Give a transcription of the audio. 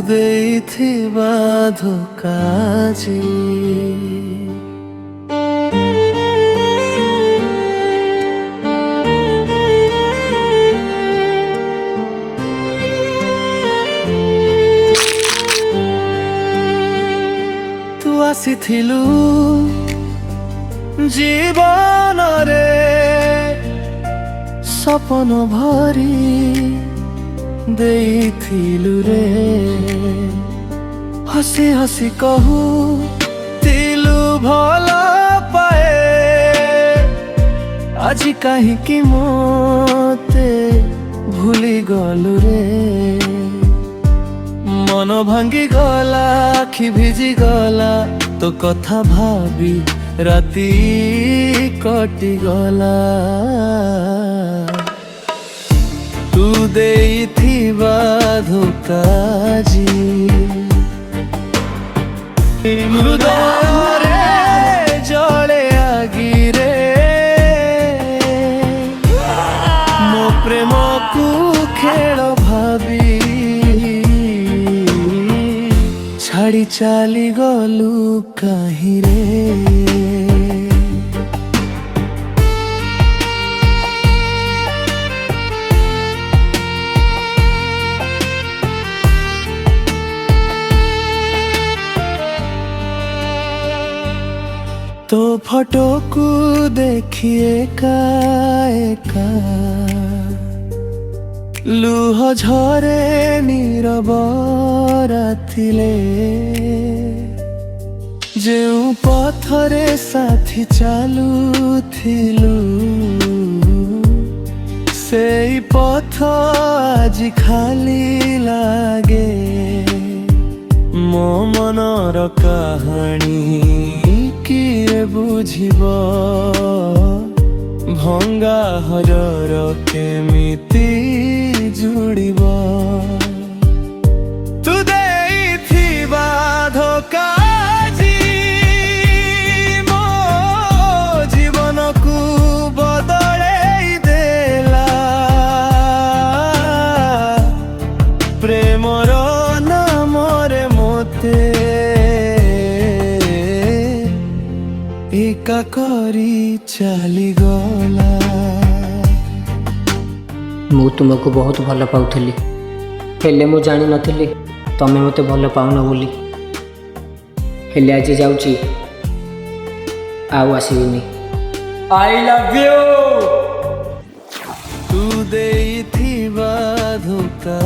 ଦେଇଥିବା ଧୋକା ଆଜି ତୁ ଆସିଥିଲୁ ଜୀବନରେ ସପନ ଭରି ଦେଇଥିଲୁ ରେ ହସି ହସି କହୁଥିଲୁ ଭଲ ପାଏ ଆଜି କାହିଁକି ମୋତେ ଭୁଲି ଗଲୁ ରେ ମନ ଭାଙ୍ଗି ଗଲା ଆଖି ଭିଜି ଗଲା ତୋ କଥା ଭାବି ରାତି କଟିଗଲା ତୁ ଦେଇଥିବା ଧୋକା ଆଜି ହୃଦୟରେ ଜଳେ ଆଗିରେ ମୋ ପ୍ରେମକୁ ଖେଳ ଭାବି ଛାଡ଼ି ଚାଲିଗଲୁ କାହିଁରେ तो फोटो को देखिए एका लुह झरे नीरब रातिले जेउ पथरे साथी चालुथिलु सेई पथ आज खाली लागे मो मनर कहानी किए बुझिब भंगा हरर केमिति जुड़िब तू देइथिबा धोका आजी मो जीवन को बदलै देला प्रेमर नामरे मोते एका करी चली गला मु तुमको बहुत भल पाउथली हेले मु जानी नथिली तमे मते भल पाउन बोली हेले आज जाउची आउ आसीबिनी आई लव यू तू ଦେଇଥିବା ଧୋକା